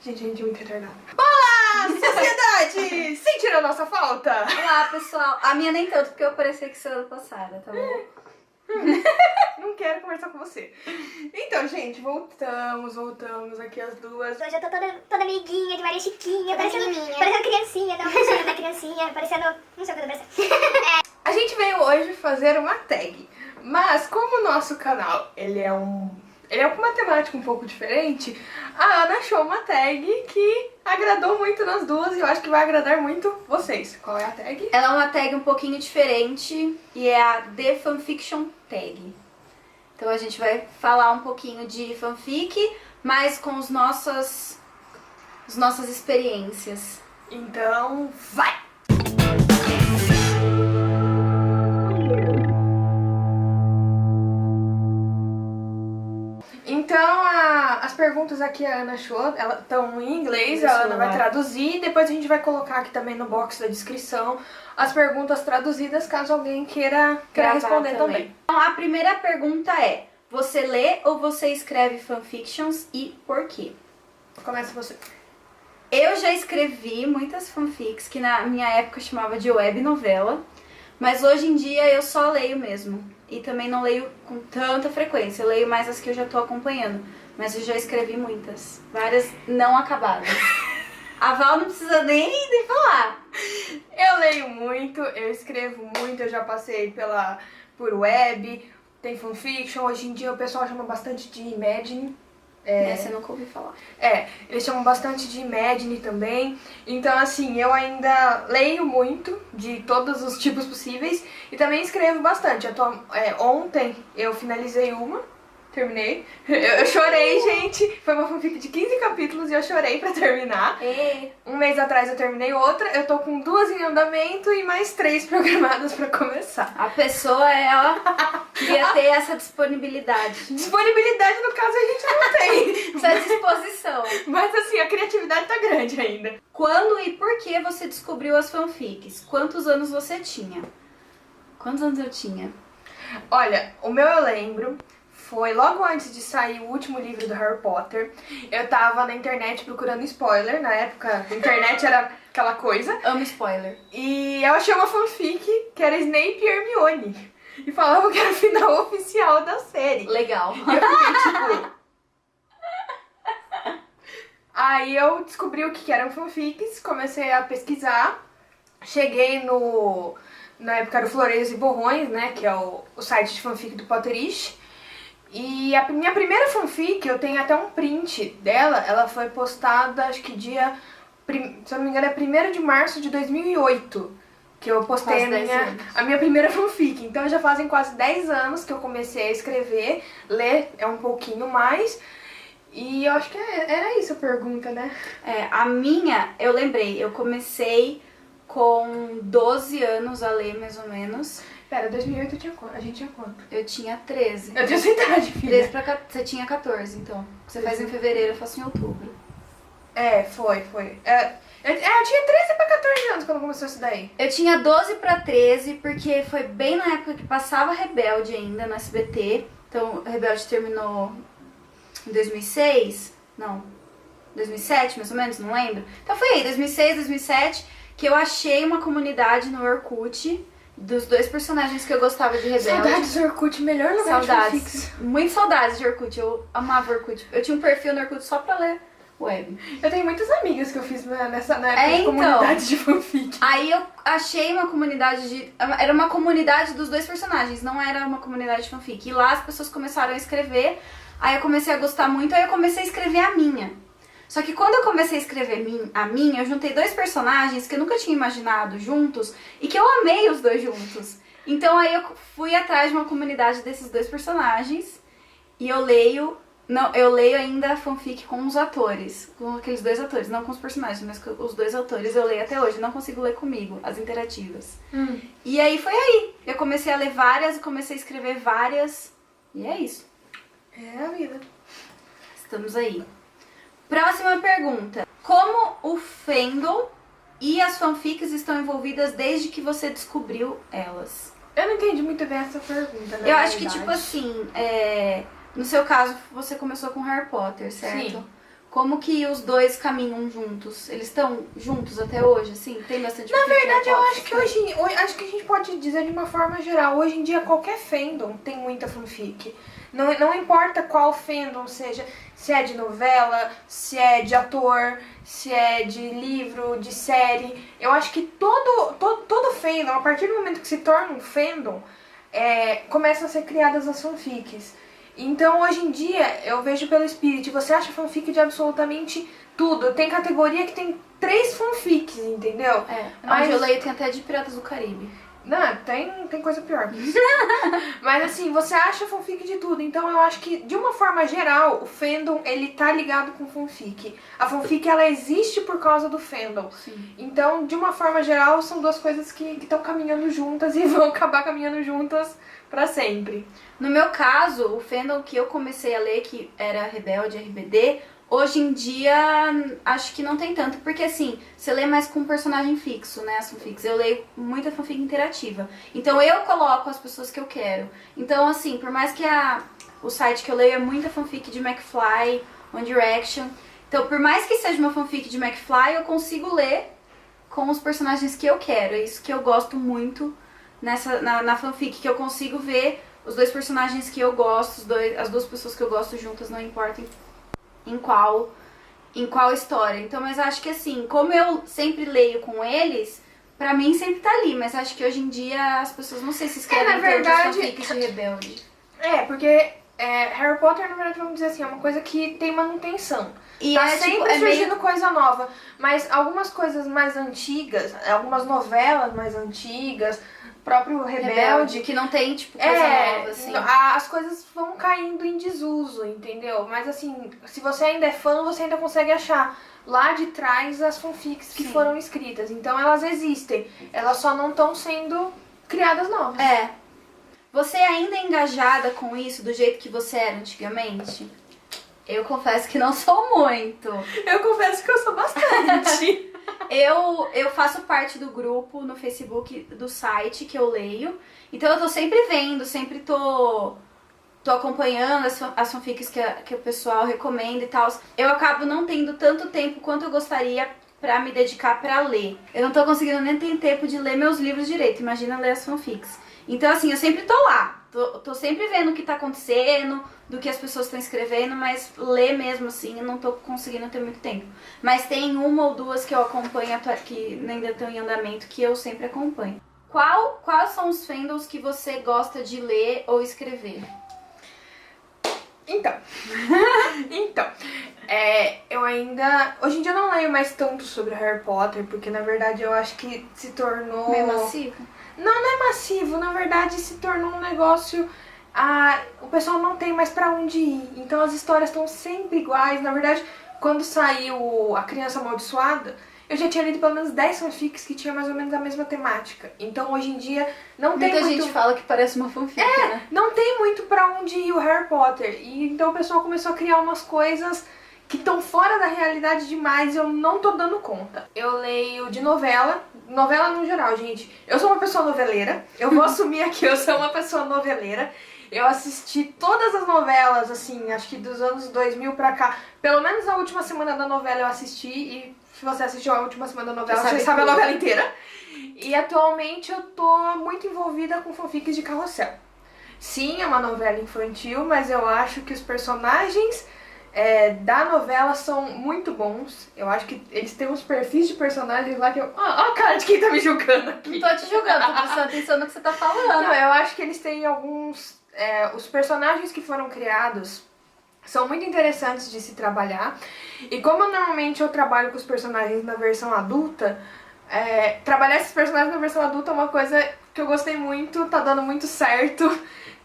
Gente, muito retardada. Olá, sociedade! Sentiram a nossa falta? Olá, pessoal. A minha nem tanto, porque eu apareci aqui semana passada, tá bom? Não quero conversar com você. Então, gente, voltamos aqui as duas. Hoje eu tô toda amiguinha de Maria Chiquinha, parecendo criancinha, tá uma da criancinha, parecendo... não sei o que eu tô parecendo. A gente veio hoje fazer uma tag, mas como o nosso canal, ele é com uma temática um pouco diferente, a Ana achou uma tag que agradou muito nas duas e eu acho que vai agradar muito vocês. Qual é a tag? Ela é uma tag um pouquinho diferente e é a The Fanfiction Tag. Então a gente vai falar um pouquinho de fanfic, mas com as nossas experiências. Então, vai! Então, as perguntas aqui a Ana achou, elas estão em inglês, a Ana vai traduzir, depois a gente vai colocar aqui também no box da descrição as perguntas traduzidas, caso alguém queira responder também. Então, a primeira pergunta é, você lê ou você escreve fanfictions e por quê? Começa você. Eu já escrevi muitas fanfics, que na minha época chamava de web novela, mas hoje em dia eu só leio mesmo. E também não leio com tanta frequência, eu leio mais as que eu já tô acompanhando. Mas eu já escrevi muitas, várias não acabadas. A Val não precisa nem falar. Eu leio muito, eu escrevo muito, eu já passei por web, tem fanfiction, hoje em dia o pessoal chama bastante de Imagine. Essa eu nunca ouvi falar. Eles chamam bastante de Imagine também. Então, assim, eu ainda leio muito de todos os tipos possíveis e também escrevo bastante. Ontem eu finalizei uma, terminei. Eu chorei, gente. Foi uma fanfic de 15 capítulos e eu chorei pra terminar. Um mês atrás eu terminei outra. Eu tô com 2 em andamento e mais 3 programadas pra começar. A pessoa, ela queria ter essa disponibilidade. Disponibilidade, no caso, a gente não tem. Essa disposição. Mas assim, a criatividade tá grande ainda. Quando e por que você descobriu as fanfics? Quantos anos você tinha? Quantos anos eu tinha? Olha, o meu eu lembro, foi logo antes de sair o último livro do Harry Potter. Eu tava na internet procurando spoiler, na época a internet era aquela coisa. Amo spoiler. E eu achei uma fanfic que era Snape e Hermione. E falava que era o final oficial da série. Legal. E eu fiquei tipo... Aí eu descobri o que eram fanfics, comecei a pesquisar. Cheguei na época era o Floreios e Borrões, né, que é o site de fanfic do Potterish. E a minha primeira fanfic, eu tenho até um print dela, ela foi postada, acho que se eu não me engano é 1º de março de 2008, que eu postei a minha primeira fanfic. Então já fazem quase 10 anos que eu comecei a escrever, ler é um pouquinho mais, e eu acho que era isso a pergunta, né? A minha, eu lembrei, eu comecei com 12 anos a ler, mais ou menos. Pera, 2008 a gente tinha quanto? Eu tinha 13. Eu tenho essa idade, filha. 13 você tinha 14, então. Você faz em fevereiro, eu faço em outubro. Foi. Eu tinha 13 pra 14 anos quando começou isso daí. Eu tinha 12 pra 13, porque foi bem na época que passava Rebelde ainda no SBT. Então, Rebelde terminou em 2006? Não. 2007, mais ou menos, não lembro. Então foi aí, 2006, 2007, que eu achei uma comunidade no Orkut dos 2 personagens que eu gostava de Rebelde. Saudades do Orkut, melhor lugar de fanfics. Muito saudades de Orkut, eu amava Orkut. Eu tinha um perfil no Orkut só pra ler web. Eu tenho muitas amigas que eu fiz na época de comunidade de fanfic. Aí eu achei uma comunidade era uma comunidade dos 2 personagens, não era uma comunidade de fanfic. E lá as pessoas começaram a escrever, aí eu comecei a gostar muito, aí eu comecei a escrever a minha. Só que quando eu comecei a escrever a minha, eu juntei 2 personagens que eu nunca tinha imaginado juntos e que eu amei os 2 juntos. Então aí eu fui atrás de uma comunidade desses 2 personagens e eu leio ainda fanfic com os atores, com aqueles 2 atores, não com os personagens, mas com os 2 atores eu leio até hoje, não consigo ler comigo, as interativas. E aí foi aí, eu comecei a ler várias, comecei a escrever várias e é isso. É a vida. Estamos aí. Próxima pergunta. Como o fandom e as fanfics estão envolvidas desde que você descobriu elas? Eu não entendi muito bem essa pergunta, né? Eu acho que, tipo assim, No seu caso, você começou com Harry Potter, certo? Sim. Como que os dois caminham juntos? Eles estão juntos até hoje, assim? Tem bastante Na fanfic de verdade, eu Harry acho que Potter? acho que a gente pode dizer de uma forma geral, hoje em dia qualquer fandom tem muita fanfic. Não importa qual fandom seja, se é de novela, se é de ator, se é de livro, de série. Eu acho que todo fandom, a partir do momento que se torna um fandom, começam a ser criadas as fanfics. Então, hoje em dia, eu vejo pelo Spirit, você acha fanfic de absolutamente tudo. Tem categoria que tem 3 fanfics, entendeu? Mas eu leio tem até de Piratas do Caribe. Não, tem coisa pior que isso. Mas assim, você acha fanfic de tudo. Então eu acho que, de uma forma geral, o fandom, ele tá ligado com fanfic. A fanfic, ela existe por causa do fandom. Sim. Então, de uma forma geral, são duas coisas que estão caminhando juntas e vão acabar caminhando juntas pra sempre. No meu caso, o fandom que eu comecei a ler, que era Rebelde, RBD, hoje em dia acho que não tem tanto, porque assim, você lê mais com um personagem fixo, né, as fanfics. Eu leio muita fanfic interativa. Então eu coloco as pessoas que eu quero. Então assim, por mais que o site que eu leio é muita fanfic de McFly, One Direction. Então por mais que seja uma fanfic de McFly, eu consigo ler com os personagens que eu quero. É isso que eu gosto muito na fanfic, que eu consigo ver os dois personagens que eu gosto, as duas pessoas que eu gosto juntas, não importa em qual história. Então, mas acho que assim, como eu sempre leio com eles, pra mim sempre tá ali. Mas acho que hoje em dia as pessoas não sei se escrevem na verdade, fanfics de Rebelde. Porque Harry Potter, na verdade, vamos dizer assim, é uma coisa que tem manutenção. E tá tipo, sempre surgindo coisa nova. Mas algumas coisas mais antigas, algumas novelas mais antigas, próprio Rebelde, que não tem, tipo, coisa nova, assim. As coisas vão caindo em desuso, entendeu? Mas assim, se você ainda é fã, você ainda consegue achar lá de trás as fanfics que foram escritas. Então elas existem, elas só não estão sendo criadas novas. Você ainda é engajada com isso do jeito que você era antigamente? Eu confesso que não sou muito. Eu confesso que eu sou bastante. Eu faço parte do grupo no Facebook do site que eu leio. Então eu tô sempre vendo, sempre tô acompanhando as fanfics que o pessoal recomenda e tal. Eu acabo não tendo tanto tempo quanto eu gostaria pra me dedicar pra ler. Eu não tô conseguindo nem ter tempo de ler meus livros direito, imagina ler as fanfics. Então assim, eu sempre tô lá. Tô sempre vendo o que tá acontecendo, do que as pessoas estão escrevendo, mas ler mesmo assim, eu não tô conseguindo ter muito tempo. Mas tem uma ou duas que eu acompanho, que ainda estão em andamento, que eu sempre acompanho. Quais são os fandoms que você gosta de ler ou escrever? Então, eu ainda... Hoje em dia eu não leio mais tanto sobre Harry Potter, porque na verdade eu acho que se tornou... Meio massivo? Não é massivo, na verdade se tornou um negócio... o pessoal não tem mais pra onde ir, então as histórias estão sempre iguais. Na verdade, quando saiu A Criança Amaldiçoada, eu já tinha lido pelo menos 10 fanfics que tinham mais ou menos a mesma temática. Então hoje em dia não tem muito... Muita gente fala que parece uma fanfic, né? Não tem muito pra onde ir o Harry Potter. E então o pessoal começou a criar umas coisas que estão fora da realidade demais e eu não tô dando conta. Eu leio de novela no geral, gente. Eu sou uma pessoa noveleira, eu vou assumir aqui, eu sou uma pessoa noveleira. Eu assisti todas as novelas, assim, acho que dos anos 2000 pra cá. Pelo menos a última semana da novela eu assisti. E se você assistiu a última semana da novela, você sabe a novela inteira. E atualmente eu tô muito envolvida com fanfics de Carrossel. Sim, é uma novela infantil, mas eu acho que os personagens da novela são muito bons. Eu acho que eles têm uns perfis de personagens lá que eu... Ó a cara de quem tá me julgando aqui. Não tô te julgando, tô prestando atenção no que você tá falando. Não, eu acho que eles têm alguns... os personagens que foram criados são muito interessantes de se trabalhar. E como normalmente eu trabalho com os personagens na versão adulta, trabalhar esses personagens na versão adulta é uma coisa que eu gostei muito, tá dando muito certo.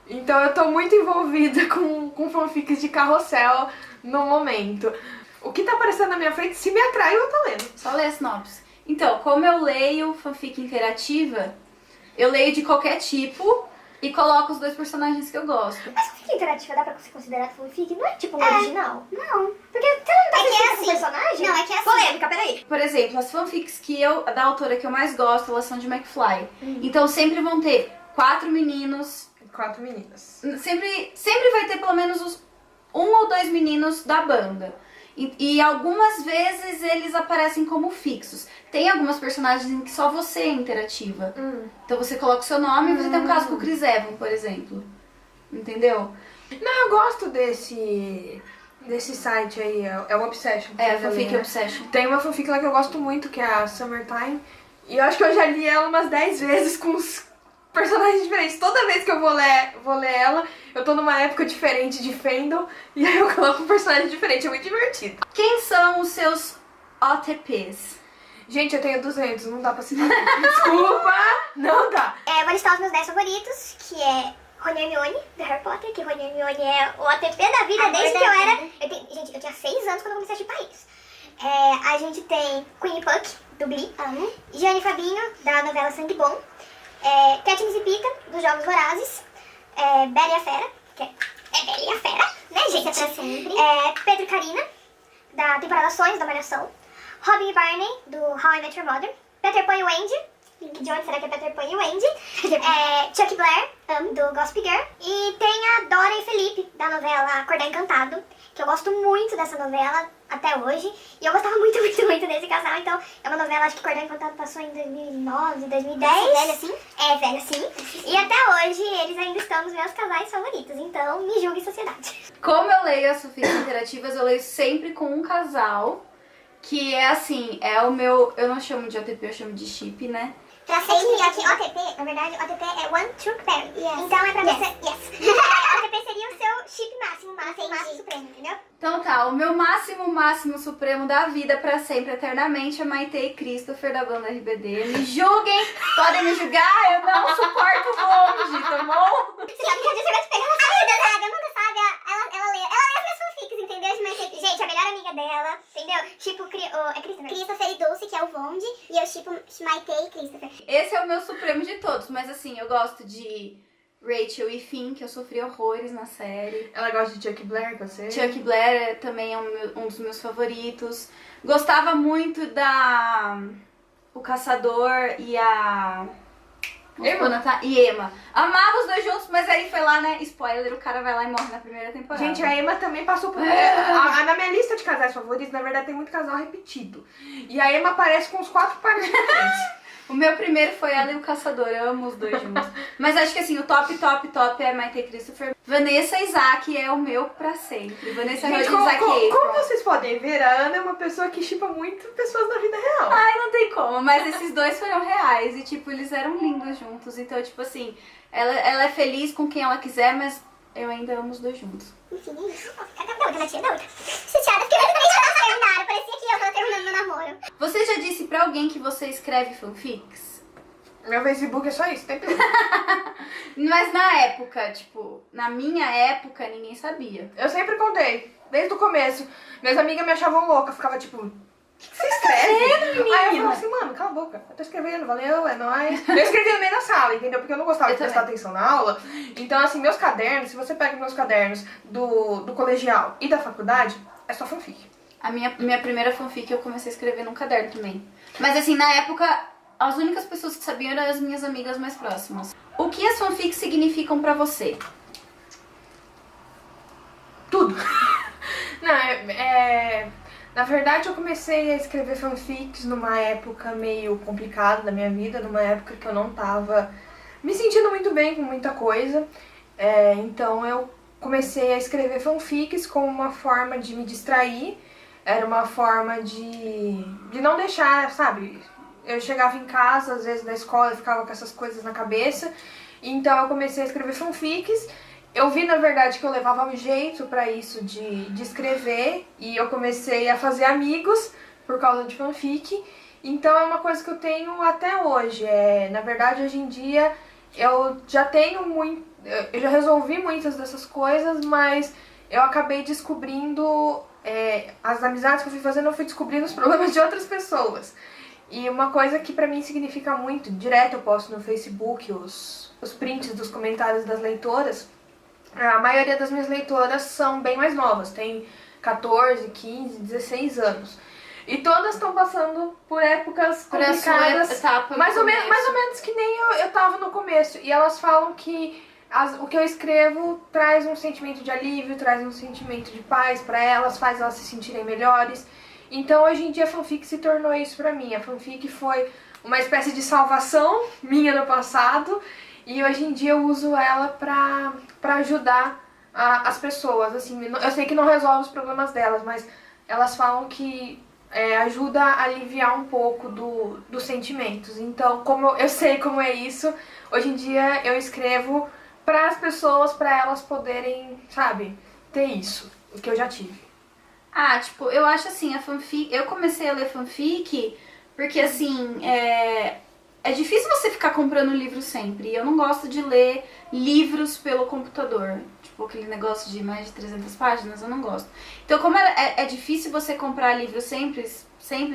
Então eu tô muito envolvida com fanfics de Carrossel no momento. O que tá aparecendo na minha frente, se me atrai, eu tô lendo. Só ler a sinopse. Então, como eu leio fanfic interativa, eu leio de qualquer tipo e coloco os dois personagens que eu gosto. Mas fanfic interativa dá pra ser considerado fanfic? Não é tipo um original? Não. Porque você não tá assistindo com personagem? Não, é que é assim. Polêmica, peraí. Por exemplo, as fanfics da autora que eu mais gosto, elas são de McFly. Então sempre vão ter 4 meninos. 4 meninas. Sempre vai ter pelo menos um ou dois meninos da banda. E algumas vezes eles aparecem como fixos. Tem algumas personagens em que só você é interativa. Então você coloca o seu nome e você tem um caso com o Chris Evans, por exemplo. Entendeu? Não, eu gosto desse site aí, é o Obsession. É, a fanfic Obsession. Tem uma fanfic lá que eu gosto muito, que é a Summertime. E eu acho que eu já li ela umas 10 vezes com os personagens diferentes. Toda vez que eu vou ler ela, eu tô numa época diferente de fandom. E aí eu coloco um personagem diferente, é muito divertido. Quem são os seus OTPs? Gente, eu tenho 200, não dá pra citar. Desculpa, não dá. Vou listar os meus 10 favoritos, que é Rony e Hermione, do Harry Potter, que Rony e Hermione é o ATP da vida desde que eu era... Gente, eu tinha 6 anos quando eu comecei a chipar eles. A gente tem Queen Puck, do Glee. Gianni Fabinho, da novela Sangue Bom. Katniss e Pita, dos Jogos Vorazes. Bela e a Fera, que é Bela e a Fera, né, gente? Isso é pra sempre. Pedro e Karina, da temporada Sonhos, da Malhação. Robin e Barney, do How I Met Your Mother. Peter Pan e Wendy. De onde será que é Peter Pan e Wendy? Chuck Blair, do Gossip Girl. E tem a Dora e Felipe, da novela Acordar Encantado, que eu gosto muito dessa novela até hoje. E eu gostava muito, muito, muito desse casal. Então, é uma novela, acho que Acordar Encantado passou em 2009, 2010. Velha assim? Velha sim. E até hoje, eles ainda estão nos meus casais favoritos. Então, me julgue, sociedade. Como eu leio as fanfics interativas, eu leio sempre com um casal. Que é assim, é o meu... Eu não chamo de OTP, eu chamo de chip, né? Pra sempre, aqui, OTP, na verdade, OTP é One True Pair. Então é pra você... OTP seria o seu chip máximo supremo, entendeu? Então tá, o meu máximo supremo da vida pra sempre, eternamente, é Maite e Christopher da banda RBD. Me julguem, podem me julgar, eu não suporto longe, tá bom? Você sabe que a gente vai te pegar na saída, nunca sabe, ela lê as minhas fanfics, entendeu? Gente, a melhor amiga dela, entendeu? Tipo, Christopher e Dulce, que é o Vondi, e eu tipo Maite e Christopher. Esse é o meu supremo de todos, mas assim, eu gosto de Rachel e Finn, que eu sofri horrores na série. Ela gosta de Chuck Blair, que eu sei. Chuck Blair também é um dos meus favoritos. Gostava muito da... O Caçador e a... E Emma. Amava os dois juntos, mas aí foi lá, né? Spoiler, o cara vai lá e morre na primeira temporada. Gente, a Emma também passou por... Na minha lista de casais favoritos, na verdade, tem muito casal repetido. E a Emma aparece com os 4 pares diferentes. O meu primeiro foi ela e o Caçador, eu amo os dois juntos. Mas acho que assim, o top é Maite e Christopher. Vanessa e Isaac é o meu pra sempre. Vanessa e Isaac como vocês podem ver, a Ana é uma pessoa que shippa muito pessoas na vida real. Ai, não tem como, mas esses dois foram reais e tipo, eles eram lindos juntos. Então, tipo assim, ela é feliz com quem ela quiser, mas eu ainda amo os dois juntos. Enfim, é isso. Da outra. Chateada, porque eles terminaram. Parecia que eu tava terminando meu namoro. Você já disse pra alguém que você escreve fanfics? Meu Facebook é só isso, tem tudo. Mas na época, tipo, na minha época, ninguém sabia. Eu sempre contei, desde o começo. Minhas amigas me achavam louca, ficava tipo... O que você escreve? Aí eu falava assim, mano, cala a boca. Eu tô escrevendo, valeu, é nóis. Eu escrevia no meio da sala, entendeu? Porque eu não gostava de prestar atenção na aula. Então, assim, meus cadernos, se você pega meus cadernos do colegial e da faculdade, é só fanfic. A minha primeira fanfic eu comecei a escrever num caderno também. Mas assim, na época, as únicas pessoas que sabiam eram as minhas amigas mais próximas. O que as fanfics significam pra você? Tudo. Não, na verdade, eu comecei a escrever fanfics numa época meio complicada da minha vida, numa época que eu não tava me sentindo muito bem com muita coisa. Então eu comecei a escrever fanfics como uma forma de me distrair, era uma forma de não deixar, sabe? Eu chegava em casa, às vezes na escola, e ficava com essas coisas na cabeça, então eu comecei a escrever fanfics. Eu vi, na verdade, que eu levava um jeito pra isso de escrever, e eu comecei a fazer amigos por causa de fanfic. Então é uma coisa que eu tenho até hoje. Na verdade, hoje em dia, eu já tenho muito... Eu já resolvi muitas dessas coisas, mas eu acabei descobrindo... as amizades que eu fui fazendo, eu fui descobrindo os problemas de outras pessoas. E uma coisa que pra mim significa muito, direto eu posto no Facebook os prints dos comentários das leitoras. A maioria das minhas leitoras são bem mais novas, tem 14, 15, 16 anos. E todas estão passando por épocas complicadas, etapa mais ou menos que nem eu tava no começo. E elas falam que o que eu escrevo traz um sentimento de alívio, traz um sentimento de paz pra elas, faz elas se sentirem melhores. Então hoje em dia a fanfic se tornou isso pra mim. A fanfic foi uma espécie de salvação minha no passado e hoje em dia eu uso ela pra ajudar as pessoas. Assim, eu sei que não resolve os problemas delas, mas elas falam que ajuda a aliviar um pouco dos sentimentos. Então, como eu sei como é isso, hoje em dia eu escrevo para as pessoas, para elas poderem, sabe, ter isso, o que eu já tive. Ah, tipo, eu acho assim, a fanfic... Eu comecei a ler fanfic porque, assim, é difícil você ficar comprando livro sempre. E eu não gosto de ler livros pelo computador. Tipo, aquele negócio de mais de 300 páginas, eu não gosto. Então, como é difícil você comprar livro sempre,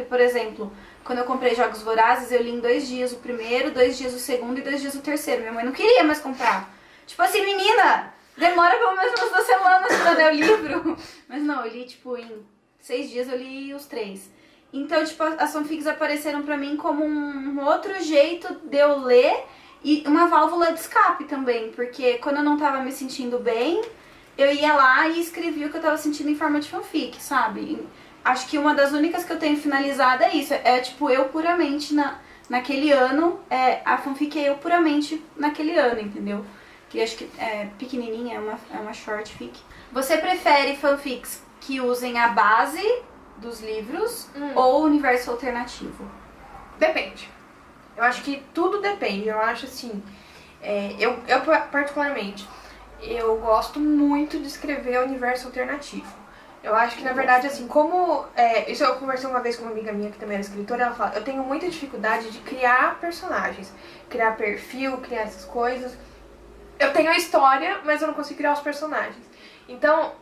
por exemplo, quando eu comprei Jogos Vorazes, eu li em 2 dias o primeiro, 2 dias o segundo e 2 dias o terceiro. Minha mãe não queria mais comprar. Tipo assim, menina, demora pelo menos umas 2 semanas pra ler o livro. Mas não, eu li, tipo, em 6 dias eu li os 3. Então, tipo, as fanfics apareceram pra mim como um outro jeito de eu ler e uma válvula de escape também. Porque quando eu não tava me sentindo bem, eu ia lá e escrevia o que eu tava sentindo em forma de fanfic, sabe? Acho que uma das únicas que eu tenho finalizada é isso. É, tipo, eu puramente naquele ano, a fanfic é eu puramente naquele ano, entendeu? Que acho que é pequenininha, é uma short fic. Você prefere fanfics que usem a base dos livros ou universo alternativo? Depende. Eu acho que tudo depende. Eu acho assim, eu particularmente, eu gosto muito de escrever universo alternativo. Eu acho que, na verdade, assim, como... isso eu conversei uma vez com uma amiga minha que também era escritora, ela fala, eu tenho muita dificuldade de criar personagens, criar perfil, criar essas coisas. Eu tenho a história, mas eu não consigo criar os personagens. Então,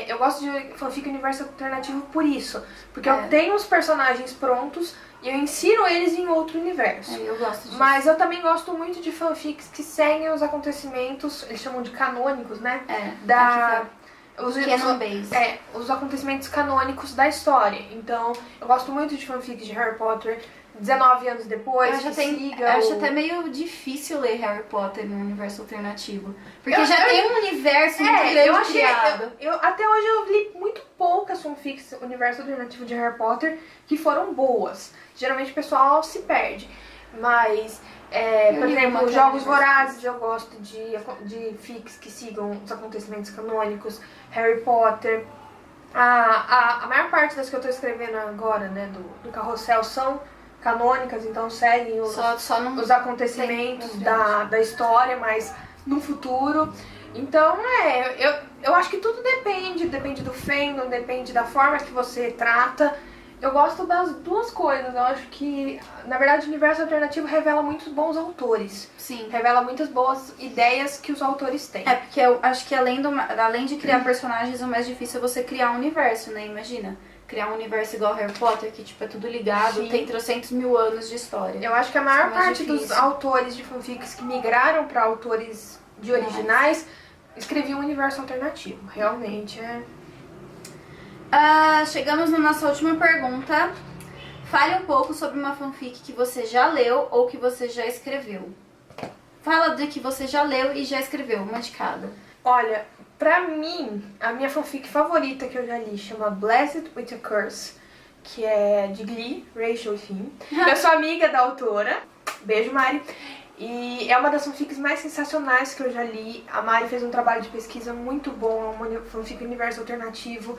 eu gosto de fanfic universo alternativo por isso. Porque eu tenho os personagens prontos e eu insiro eles em outro universo. Eu gosto disso. Mas eu também gosto muito de fanfics que seguem os acontecimentos, eles chamam de canônicos, né? Os acontecimentos canônicos da história. Então, eu gosto muito de fanfics de Harry Potter, 19 anos depois, eu acho até meio difícil ler Harry Potter no universo alternativo. Porque tem um universo muito grande criado. Até hoje eu li muito poucas fanfics do universo alternativo de Harry Potter que foram boas. Geralmente o pessoal se perde. Mas, por exemplo, Jogos Vorazes, eu gosto de fics que sigam os acontecimentos canônicos. Harry Potter. A maior parte das que eu tô escrevendo agora, né, do Carrossel são canônicas, então seguem os acontecimentos da história, mas no futuro. Então, eu acho que tudo depende do fandom, depende da forma que você trata. Eu gosto das duas coisas. Eu acho que, na verdade, o universo alternativo revela muitos bons autores. Sim. Revela muitas boas ideias que os autores têm. Porque eu acho que além de criar personagens, o mais difícil é você criar um universo, né? Imagina. Criar um universo igual Harry Potter, que tipo, é tudo ligado, Sim. Tem 300.000 anos de história. Eu acho que a maior parte dos autores de fanfics que migraram para autores de originais escreviam um universo alternativo. Realmente Chegamos na nossa última pergunta. Fale um pouco sobre uma fanfic que você já leu ou que você já escreveu. Fala de que você já leu e já escreveu, uma de cada. Olha, pra mim, a minha fanfic favorita que eu já li chama Blessed with a Curse, que é de Glee, Rachel e Finn. Eu sou amiga da autora. Beijo, Mari. E é uma das fanfics mais sensacionais que eu já li. A Mari fez um trabalho de pesquisa muito bom, é uma fanfic universo alternativo.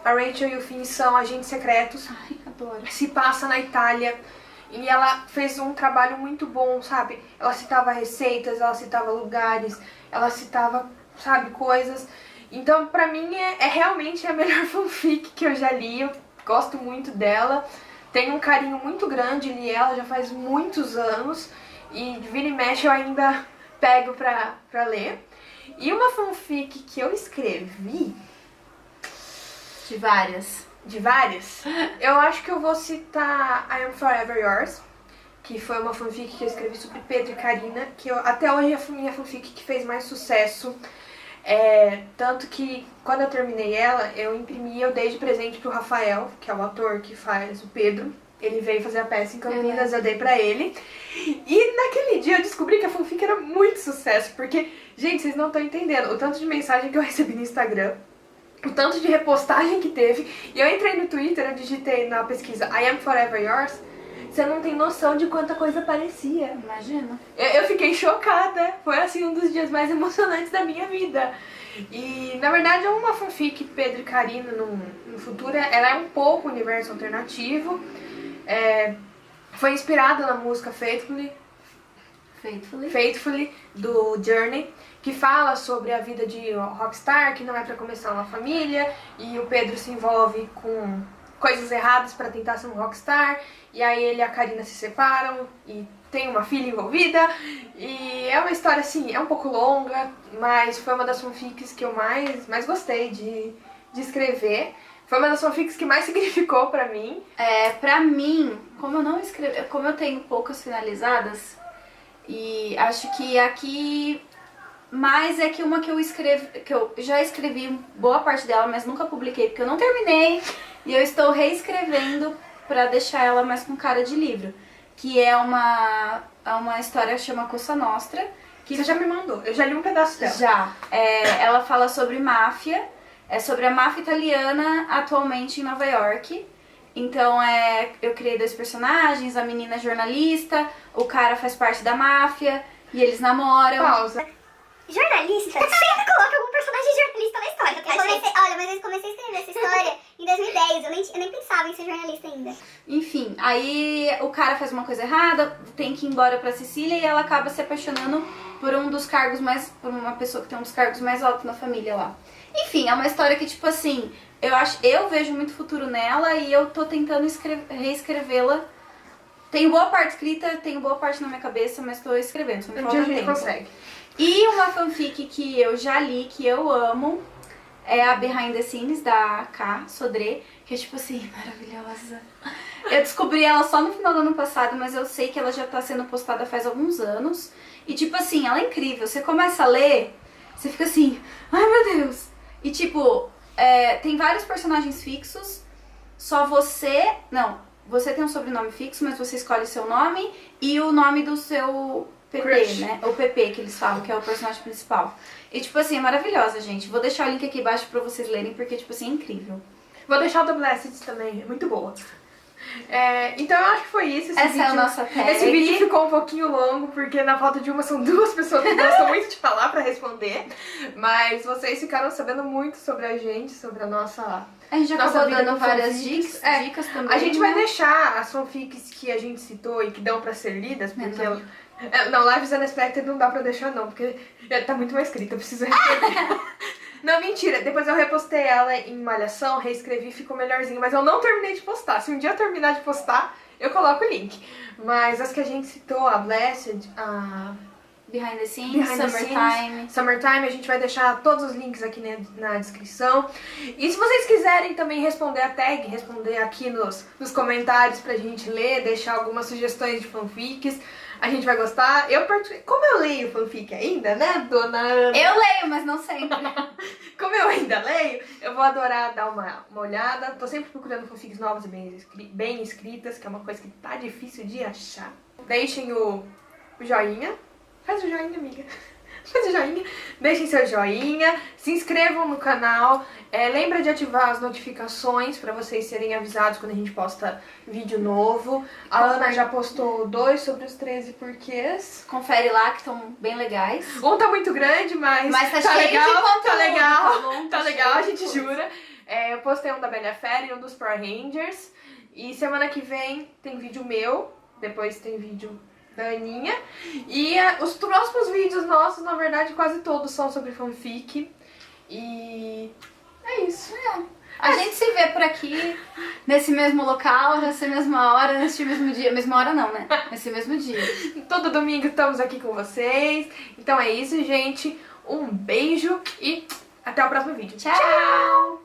A Rachel e o Finn são agentes secretos. Ai, adoro. Se passa na Itália. E ela fez um trabalho muito bom, sabe? Ela citava receitas, ela citava lugares, ela citava, sabe, coisas. Então, pra mim, realmente a melhor fanfic que eu já li. Eu gosto muito dela. Tenho um carinho muito grande, li ela já faz muitos anos. E de vira e mexe eu ainda pego pra ler. E uma fanfic que eu escrevi... De várias? Eu acho que eu vou citar I Am Forever Yours, que foi uma fanfic que eu escrevi sobre Pedro e Karina, que até hoje é a minha fanfic que fez mais sucesso. Tanto que quando eu terminei ela, eu imprimi e eu dei de presente pro Rafael, que é o ator que faz o Pedro. Ele veio fazer a peça em Campinas, eu dei pra ele. E naquele dia eu descobri que a fanfic era muito sucesso, porque, gente, vocês não estão entendendo o tanto de mensagem que eu recebi no Instagram, o tanto de repostagem que teve. E eu entrei no Twitter, eu digitei na pesquisa I am forever yours. Você não tem noção de quanta coisa parecia. Imagina. Eu fiquei chocada. Foi, assim, um dos dias mais emocionantes da minha vida. E, na verdade, é uma fanfic Pedro e Karina no futuro. Ela é um pouco universo alternativo. Foi inspirada na música Faithfully, do Journey, que fala sobre a vida de rockstar, que não é pra começar uma família, e o Pedro se envolve com coisas erradas pra tentar ser um rockstar, e aí ele e a Karina se separam e tem uma filha envolvida, e é uma história assim, é um pouco longa, mas foi uma das fanfics que eu mais gostei de escrever. Foi uma das fanfics que mais significou pra mim. Pra mim, como eu tenho poucas finalizadas, e acho que aqui mais é que uma que eu já escrevi boa parte dela, mas nunca publiquei porque eu não terminei, e eu estou reescrevendo pra deixar ela mais com cara de livro, que é uma história que chama Cosa Nostra. Que você já me mandou, eu já li um pedaço dela. Já. Ela fala sobre máfia. É sobre a máfia italiana atualmente em Nova York. Então eu criei 2 personagens, a menina é jornalista, o cara faz parte da máfia e eles namoram. Pausa. Jornalista? Sempre coloca algum personagem jornalista na história. Olha, mas eu comecei a escrever essa história em 2010, eu nem pensava em ser jornalista ainda. Enfim, aí o cara faz uma coisa errada, tem que ir embora pra Sicília e ela acaba se apaixonando por por uma pessoa que tem um dos cargos mais altos na família lá. Enfim, é uma história que, tipo assim, eu vejo muito futuro nela e eu tô tentando reescrevê-la. Tenho boa parte escrita, tenho boa parte na minha cabeça, mas tô escrevendo, só me falta tempo. Consegue. E uma fanfic que eu já li, que eu amo, é a Behind the Scenes, da K. Sodré, que é, tipo assim, maravilhosa. Eu descobri ela só no final do ano passado, mas eu sei que ela já tá sendo postada faz alguns anos. E, tipo assim, ela é incrível. Você começa a ler, você fica assim, ai meu Deus. E tipo, tem vários personagens fixos, só você... Não, você tem um sobrenome fixo, mas você escolhe seu nome e o nome do seu PP, Crush. né? O PP que eles falam, que é o personagem principal. E tipo assim, é maravilhosa, gente. Vou deixar o link aqui embaixo pra vocês lerem, porque tipo assim, é incrível. Vou deixar o The Blessed também, é muito boa. Então eu acho que foi isso. Essa é a nossa tag. Esse vídeo ficou um pouquinho longo, porque na falta de uma são 2 pessoas que gostam muito de falar pra responder. Mas vocês ficaram sabendo muito sobre a gente, sobre a nossa... A gente nossa acabou vida dando com várias fanfics. dicas também. A gente vai né? deixar as fanfics que a gente citou e que dão pra ser lidas, porque... Então. Não, Lives Unexpected não dá pra deixar não, porque tá muito mais escrita, eu preciso reescrever. Não, mentira, depois eu repostei ela em Malhação, reescrevi, ficou melhorzinho, mas eu não terminei de postar. Se um dia eu terminar de postar, eu coloco o link. Mas as que a gente citou, a Blessed, a... Behind the Scenes, Summertime, a gente vai deixar todos os links aqui na descrição. E se vocês quiserem também responder a tag, responder aqui nos comentários pra gente ler, deixar algumas sugestões de fanfics, a gente vai gostar. Como eu leio fanfic ainda, né, dona Ana? Eu leio, mas não sempre. Como eu ainda leio, eu vou adorar dar uma olhada. Tô sempre procurando fanfics novas e bem escritas, que é uma coisa que tá difícil de achar. Deixem o joinha. Faz o joinha, amiga. Faz o joinha. Deixem seu joinha. Se inscrevam no canal. Lembra de ativar as notificações pra vocês serem avisados quando a gente posta vídeo novo. A Ana já postou 2 sobre os 13 porquês. Confere lá, que estão bem legais. Um tá muito grande, mas tá cheio legal, de conteúdo. tá legal. Tá bom, Tá legal, a gente cheio de jura. Eu postei um da Bela Fera e um dos Power Rangers. E semana que vem tem vídeo meu. Depois tem vídeo da Aninha. E os próximos vídeos nossos, na verdade, quase todos são sobre fanfic. E é isso. A gente se vê por aqui, nesse mesmo local, nessa mesma hora, nesse mesmo dia. Mesma hora não, né? Nesse mesmo dia. Todo domingo estamos aqui com vocês. Então é isso, gente. Um beijo e até o próximo vídeo. Tchau!